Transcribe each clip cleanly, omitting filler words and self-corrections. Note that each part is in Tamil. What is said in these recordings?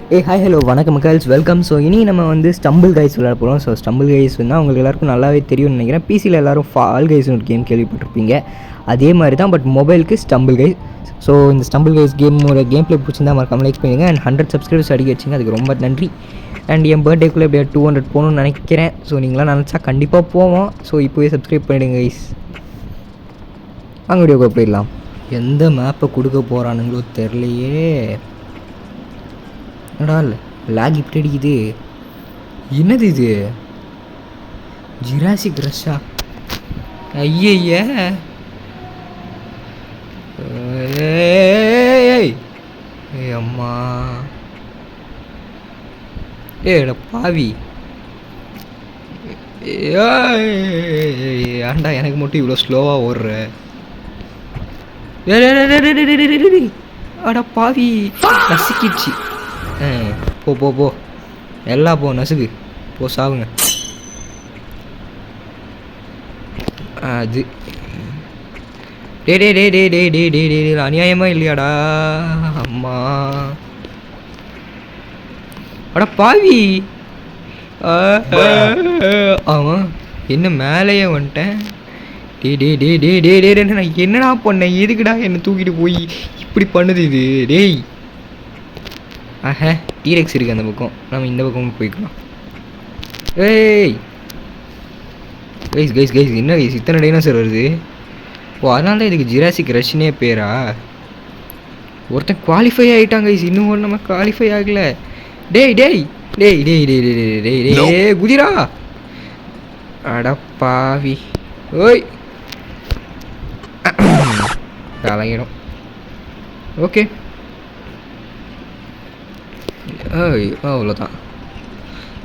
ஹாய் ஹலோ வணக்கம் மக்கள்ஸ் வெல்கம். ஸோ இனி நம்ம வந்து ஸ்டம்பிள் கைஸ் விளையாட போகிறோம். ஸோ ஸ்டம்பிள் கைஸ் வந்து உங்களுக்கு எல்லாருக்கும் நல்லாவே தெரியும்னு நினைக்கிறேன். பிசியில் எல்லோரும் ஃபால் கைஸ்னு ஒரு கேம் கேள்விப்பட்டிருப்பீங்க. அதே மாதிரி தான், பட் மொபைலுக்கு ஸ்டம்பிள் கைஸ். ஸோ இந்த ஸ்டம்பிள் கைஸ் கேமோட கேம் பிளே பிடிச்சிருந்தா மறக்காம லைக் பண்ணுங்க. அண்ட் 100 சப்ஸ்கிரைபர்ஸ் அடிக்க வச்சிங்க, அதுக்கு ரொம்ப நன்றி. அண்ட் என் பர்த்டேக்குள்ளே எப்படியா 200 போகணும்னு நினைக்கிறேன். ஸோ நீங்களாம் நினச்சா கண்டிப்பாக போவோம். ஸோ இப்போவே சப்ஸ்கிரைப் பண்ணிவிடுங்க கைஸ். அங்கே வீடியோக்கு போயிடலாம். எந்த மேப்பை கொடுக்க போகிறானுங்களோ தெரிலையே. என்னடா லேக் இப்படி அடிக்குது, என்னது இது? ஜுராசிக் ரஷ்ஷா? ஐய அம்மா, ஏட பாவி, ஏன்டா எனக்கு மட்டும் இவ்வளோ ஸ்லோவாக ஓடுற? அட பாவி, நசுக்கிடுச்சு. போ போ போ, எல்லாம் போ, நசுக்கு போ, சாவுங்க. அது டே டே டே டே டே டே டே டே அநியாயமாக இல்லையாடா அம்மா. அட பாவி, ஆமாம் என்ன மேலேயே வந்துட்டேன். டே டே டே டே டே டே நான் என்னடா பண்ணேன்? எதுக்குடா என்னை தூக்கிட்டு போய் இப்படி பண்ணுது இது? டேய் டீரெக்ஸ் இருக்குது அந்த பக்கம், நம்ம இந்த பக்கமும் போய்க்கலாம். ஏய் கைஸ் கைஸ் கைஸ், என்ன கைஸ் இத்தனை டைனோசர் வருது? ஓ அதனால தான் இதுக்கு ஜுராசிக் ரஷ்னே பேரா? ஒருத்தன் குவாலிஃபை ஆகிட்டாங்க கைஸ், இன்னும் ஒரு நம்ம குவாலிஃபை ஆகலை. டேய் டேய் டேய் டேய் டேய் டேய் டேய் டேய் குதிரா, அடப்பாவி. ஓய் தலையிடும். ஓகே அவ்வளோதான்.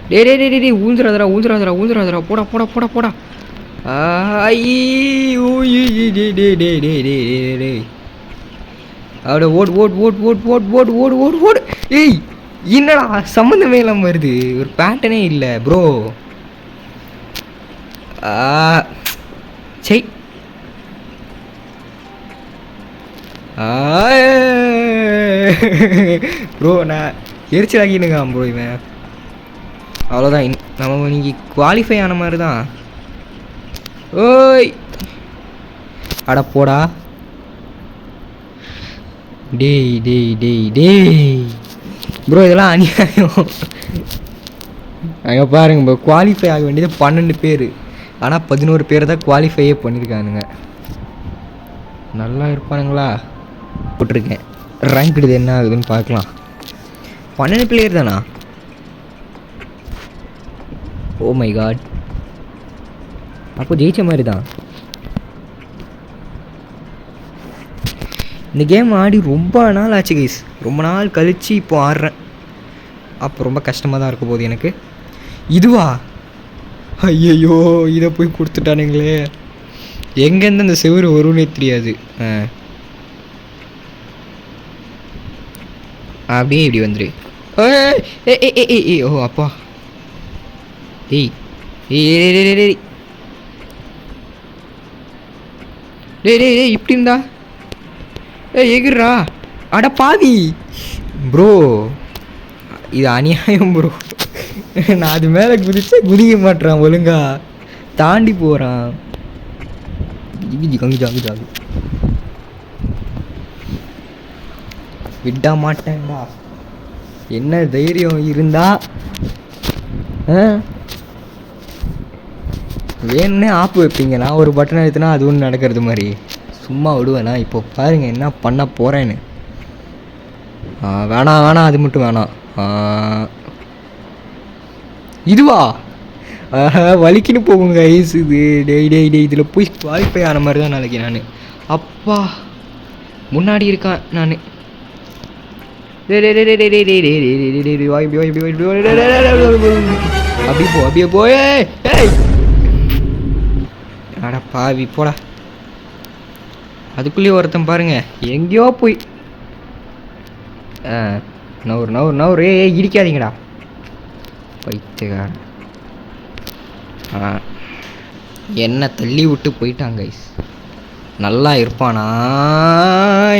டே டே டே டே ஊந்துராதரா ஊந்துராதரா ஊந்துராதரா, போடா போடா போடா போடா. அவட ஓடு ஓடு ஓடு ஓடு ஓடு ஓடு ஓடு ஓடு ஓடு. ஏய் என்னடா சம்மந்தமே இல்லாமல் வருது, ஒரு பேட்டனே இல்லை ப்ரோ. சரி ப்ரோ, நான் எரிச்சலாகினுங்க ப்ரோ. இவன் அவ்வளோதான், நம்ம இன்னைக்கு குவாலிஃபை ஆன மாதிரி தான். ஓய் அட போடா. டேய் டேய் டேய் டேய் ப்ரோ, இதெல்லாம் அநியாயம். அங்கே பாருங்க ப்ரோ, குவாலிஃபை ஆக வேண்டியது 12 பேர், ஆனால் 11 பேர் தான் குவாலிஃபையே பண்ணியிருக்கானுங்க. நல்லா இருப்பானுங்களா? போட்டிருக்கேன் ரேங்க்டு என்ன ஆகுதுன்னு பார்க்கலாம். 12 பிளேயர் தானா? ஓ மை காட், அப்போ ஜெயிச்ச மாதிரி தான். இந்த கேம் ஆடி ரொம்ப நாள் ஆச்சு கைஸ், ரொம்ப நாள் கழித்து இப்போ ஆடுறேன். அப்போ ரொம்ப கஷ்டமாக தான் இருக்க போகுது எனக்கு. இதுவா? ஐயையோ, இதை போய் கொடுத்துட்டானுங்களே. எங்கேருந்து அந்த செவரு வரும்னே தெரியாது. அப்படியே இப்படி வந்துரு. ஏ ஓ அப்பா, ஏய் ஏய் டேய் டேய் டேய் டேய் இப்படி இருந்தா எகிர்றா. அட பாவி ப்ரோ, இது அநியாயம் ப்ரோ. நான் அது மேலே குதிச்சா குதிக்க மாட்டேறான், ஒழுங்கா தாண்டி போகிறான். கங்கி ஜாகு ஜாகு விட மாட்டேன்டா. என்ன தைரியம் இருந்தா வேணும்னே ஆப்பு வைப்பீங்க. நான் ஒரு பட்டன் எடுத்துனா அது ஒன்று நடக்கிறது மாதிரி சும்மா விடுவேண்ணா. இப்போ பாருங்கள் என்ன பண்ண போகிறேன்னு. வேணாம் வேணாம், அது மட்டும் வேணாம். இதுவா? வலிக்குன்னு போகுங்க ஐஸ் இது. டெய் டெய் டெய் இதில் போய் குவாலிஃபை ஆன மாதிரி தான் நாளைக்கு நான். அப்பா முன்னாடி இருக்கான் நான். அப்படி போ அப்படியே போய். அட பாவி போடா. அதுக்குள்ளேயே ஒருத்தன் பாருங்க எங்கேயோ போய் நவுறு நவுறு நவுறு. இடிக்காதீங்கடா பைத்தியக்காரன். என்ன தள்ளி விட்டு போயிட்டாங்க கைஸ். நல்லா இருப்பானா?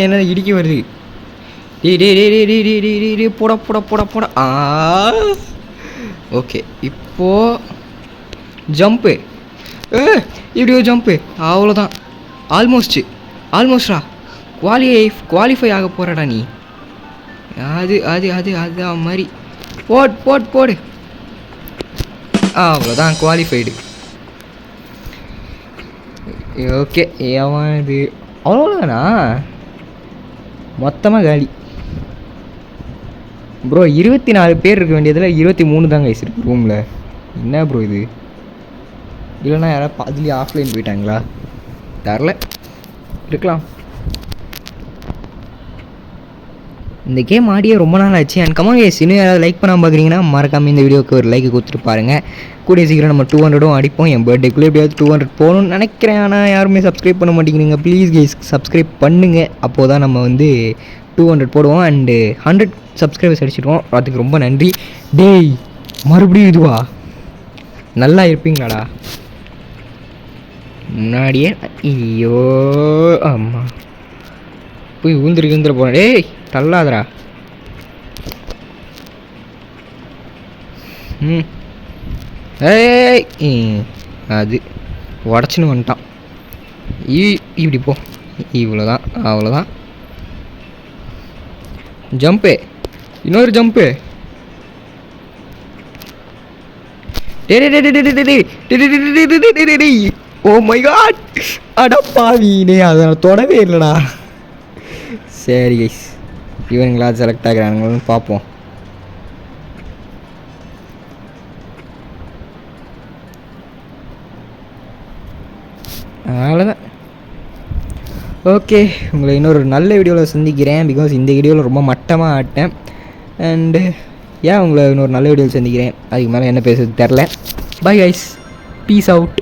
என்ன இடிக்க வருது. டே போட போட போட போட ஓகே. இப்போது ஜம்ப்பு இப்படியோ ஜம்ப்பு, அவ்வளோதான். ஆல்மோஸ்டா குவாலிஃபை ஆக போகிறடா நீ. அது மாதிரி போடு. அவ்வளோதான், குவாலிஃபைடு. ஓகே, ஏன் இது அவ்வளோதானா? மொத்தமாக காலி ப்ரோ. 24 பேர் இருக்க வேண்டியதில் 23 தாங்க கைஸ் இருக்கு ரூமில். என்ன ப்ரோ இது? இல்லைனா யாராவது அதுலேயே ஆஃப்லைன் போயிட்டாங்களா? தரல, இருக்கலாம். இந்த கேம் ஆடியே ரொம்ப நாள் ஆச்சு. அண்ட் கமெண்ட் கைஸ், இன்னும் யாராவது லைக் பண்ணாமல் பார்க்குறீங்கன்னா மறக்காமல் இந்த வீடியோக்கு ஒரு லைக் கொடுத்துட்டு பாருங்கள். கூடிய சீக்கிரம் நம்ம 200 அடிப்போம். என் பர்த்டேக்குள்ளே எப்படியாவது 200 போகணும்னு நினைக்கிறேன். ஆனால் யாருமே சப்ஸ்கிரைப் பண்ண மாட்டேங்கிறீங்க. ப்ளீஸ் கைஸ் சப்ஸ்கிரைப் பண்ணுங்கள். அப்போது தான் நம்ம வந்து 200 போடுவோம். அண்டு 100 சப்ஸ்கிரைபர்ஸ் அடிச்சிடுவோம். அதுக்கு ரொம்ப நன்றி. டேய், மறுபடியும் இதுவா? நல்லா இருப்பீங்களாடா முன்னாடியே? ஐயோ ஆமாம், போய் ஊந்துரு போகிறேன். டேய் தள்ளாதரா. அது உடச்சின்னு வந்துட்டான். இப்படி போ. இவ்வளோதான், அவ்வளோதான். ஜம்ப்பு, இன்னொரு ஜம்ப்பு. ஓ மை காட், அட பாவினே, அதை நான் தொடவே இல்லைடா. சரி கைஸ், இவனுங்களா செலக்ட் ஆகிறானுங்கன்னு பார்ப்போம். அவ்வளோதான். ஓகே, உங்களை இன்னொரு நல்ல வீடியோவில் சந்திக்கிறேன். பிகாஸ் இந்த வீடியோவில் ரொம்ப மட்டமாக ஆட்டேன். அண்டு உங்களை இன்னொரு நல்ல வீடியோவில் சந்திக்கிறேன். அதுக்கு மேலே என்ன பேசுறது தெரில. Bye guys, peace out.